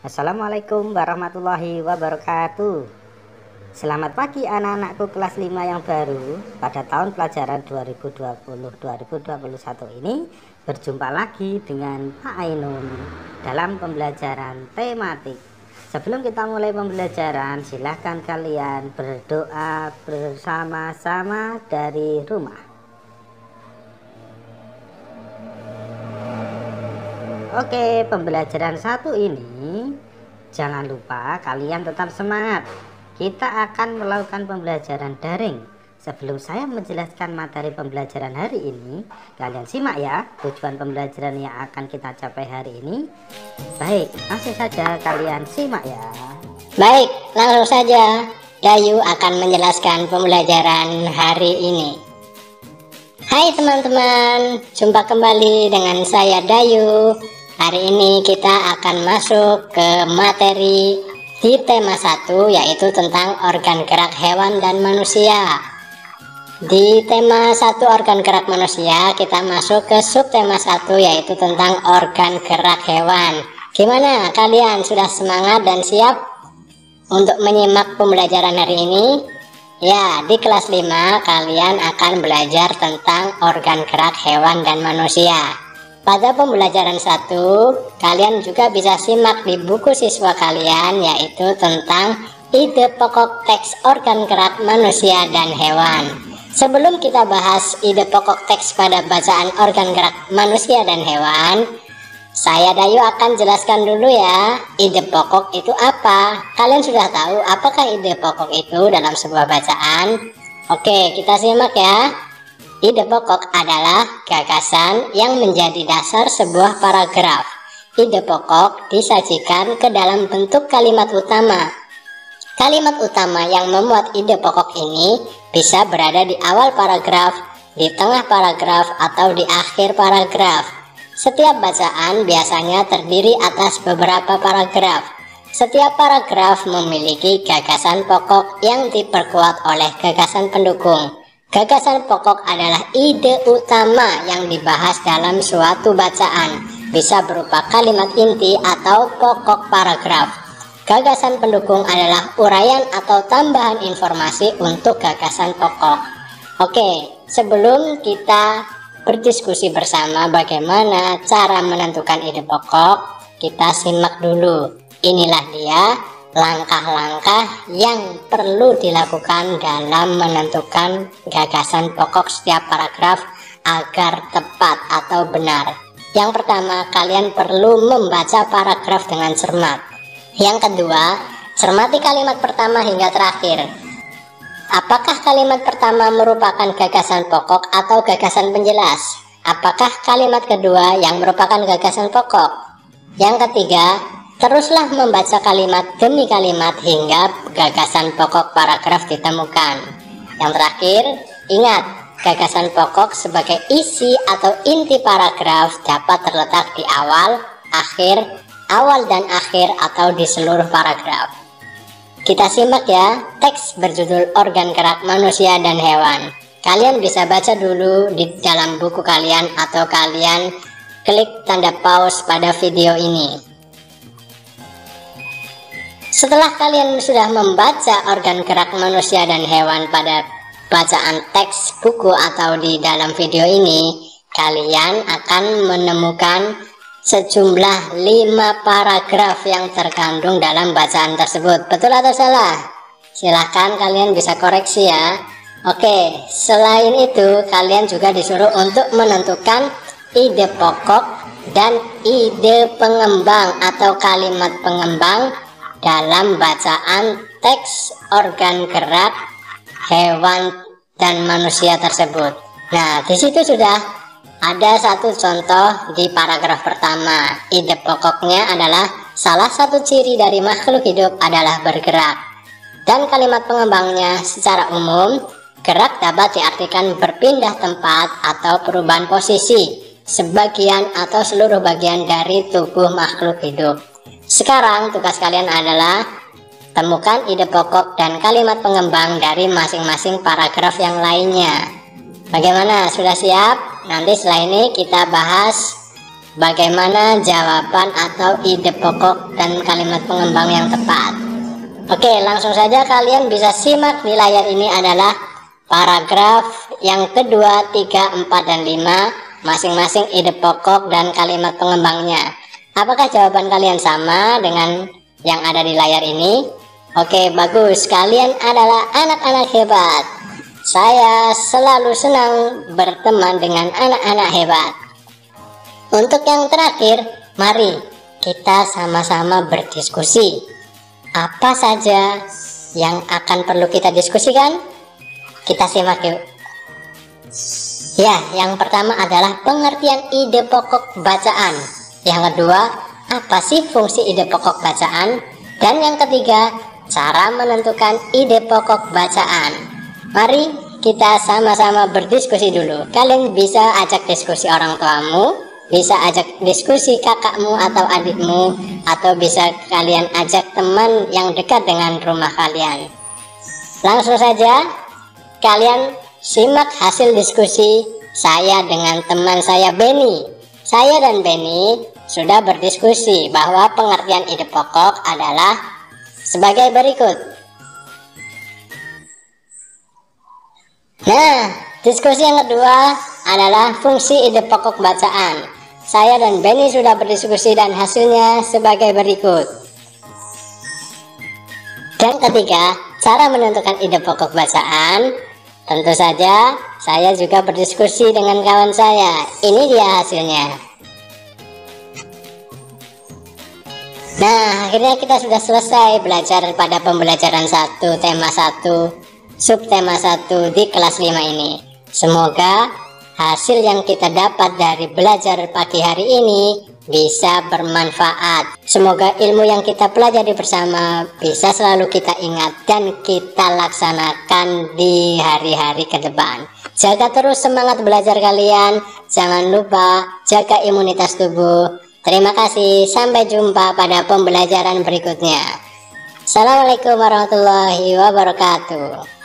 Assalamualaikum warahmatullahi wabarakatuh. Selamat pagi anak-anakku kelas 5 yang baru. Pada tahun pelajaran 2020-2021 ini berjumpa lagi dengan Pak Ainun dalam pembelajaran tematik. Sebelum kita mulai pembelajaran, silahkan kalian berdoa bersama-sama dari rumah. Oke, pembelajaran satu ini jangan lupa kalian tetap semangat. Kita akan melakukan pembelajaran daring. Sebelum saya menjelaskan materi pembelajaran hari ini, kalian simak ya tujuan pembelajaran yang akan kita capai hari ini. Baik, langsung saja kalian simak ya. Baik, langsung saja Dayu akan menjelaskan pembelajaran hari ini. Hai teman-teman, jumpa kembali dengan saya Dayu. Hari ini kita akan masuk ke materi di tema 1, yaitu tentang organ gerak hewan dan manusia. Di tema 1 organ gerak manusia, kita masuk ke subtema 1, yaitu tentang organ gerak hewan. Gimana kalian, sudah semangat dan siap untuk menyimak pembelajaran hari ini? Ya, di kelas 5 kalian akan belajar tentang organ gerak hewan dan manusia. Pada pembelajaran 1, kalian juga bisa simak di buku siswa kalian, yaitu tentang ide pokok teks organ gerak manusia dan hewan. Sebelum kita bahas ide pokok teks pada bacaan organ gerak manusia dan hewan, saya Dayu akan jelaskan dulu ya, ide pokok itu apa. Kalian sudah tahu apakah ide pokok itu dalam sebuah bacaan? Oke, kita simak ya. Ide pokok adalah gagasan yang menjadi dasar sebuah paragraf. Ide pokok disajikan ke dalam bentuk kalimat utama. Kalimat utama yang memuat ide pokok ini bisa berada di awal paragraf, di tengah paragraf, atau di akhir paragraf. Setiap bacaan biasanya terdiri atas beberapa paragraf. Setiap paragraf memiliki gagasan pokok yang diperkuat oleh gagasan pendukung. Gagasan pokok adalah ide utama yang dibahas dalam suatu bacaan, bisa berupa kalimat inti atau pokok paragraf. Gagasan pendukung adalah uraian atau tambahan informasi untuk gagasan pokok. Oke, sebelum kita berdiskusi bersama bagaimana cara menentukan ide pokok, kita simak dulu. Inilah dia langkah-langkah yang perlu dilakukan dalam menentukan gagasan pokok setiap paragraf agar tepat atau benar. Yang pertama, kalian perlu membaca paragraf dengan cermat. Yang kedua, cermati kalimat pertama hingga terakhir. Apakah kalimat pertama merupakan gagasan pokok atau gagasan penjelas? Apakah kalimat kedua yang merupakan gagasan pokok? Yang ketiga, teruslah membaca kalimat demi kalimat hingga gagasan pokok paragraf ditemukan. Yang terakhir, ingat, gagasan pokok sebagai isi atau inti paragraf dapat terletak di awal, dan akhir atau di seluruh paragraf. Kita simak ya, teks berjudul organ gerak manusia dan hewan. Kalian bisa baca dulu di dalam buku kalian atau kalian klik tanda pause pada video ini. Setelah kalian sudah membaca organ gerak manusia dan hewan pada bacaan teks buku atau di dalam video ini, kalian akan menemukan sejumlah 5 paragraf yang terkandung dalam bacaan tersebut. Betul atau salah? Silahkan kalian bisa koreksi ya. Oke, selain itu kalian juga disuruh untuk menentukan ide pokok dan ide pengembang atau kalimat pengembang dalam bacaan teks organ gerak hewan dan manusia tersebut. Nah, di situ sudah ada satu contoh di paragraf pertama. Ide pokoknya adalah salah satu ciri dari makhluk hidup adalah bergerak. Dan kalimat pengembangnya secara umum, gerak dapat diartikan berpindah tempat atau perubahan posisi sebagian atau seluruh bagian dari tubuh makhluk hidup. Sekarang tugas kalian adalah temukan ide pokok dan kalimat pengembang dari masing-masing paragraf yang lainnya. Bagaimana? Sudah siap? Nanti setelah ini kita bahas bagaimana jawaban atau ide pokok dan kalimat pengembang yang tepat. Oke, langsung saja kalian bisa simak di layar ini adalah paragraf yang kedua, 3, 4, dan 5, masing-masing ide pokok dan kalimat pengembangnya. Apakah jawaban kalian sama dengan yang ada di layar ini? Oke, bagus, kalian adalah anak-anak hebat. Saya selalu senang berteman dengan anak-anak hebat. Untuk yang terakhir, mari kita sama-sama berdiskusi. Apa saja yang akan perlu kita diskusikan? Kita simak yuk. Ya, yang pertama adalah pengertian ide pokok bacaan. Yang kedua, apa sih fungsi ide pokok bacaan? Dan yang ketiga, cara menentukan ide pokok bacaan. Mari kita sama-sama berdiskusi dulu. Kalian bisa ajak diskusi orang tuamu, bisa ajak diskusi kakakmu atau adikmu, atau bisa kalian ajak teman yang dekat dengan rumah kalian. Langsung saja kalian simak hasil diskusi saya dengan teman saya Benny. Saya dan Benny sudah berdiskusi bahwa pengertian ide pokok adalah sebagai berikut. Nah, diskusi yang kedua adalah fungsi ide pokok bacaan. Saya dan Benny sudah berdiskusi dan hasilnya sebagai berikut. Dan ketiga, cara menentukan ide pokok bacaan. Tentu saja saya juga berdiskusi dengan kawan saya. Ini dia hasilnya. Nah, akhirnya kita sudah selesai belajar pada pembelajaran 1, tema 1, subtema 1 di kelas 5 ini. Semoga hasil yang kita dapat dari belajar pagi hari ini bisa bermanfaat. Semoga ilmu yang kita pelajari bersama bisa selalu kita ingat dan kita laksanakan di hari-hari ke depan. Jaga terus semangat belajar kalian. Jangan lupa jaga imunitas tubuh. Terima kasih. Sampai jumpa pada pembelajaran berikutnya. Assalamualaikum warahmatullahi wabarakatuh.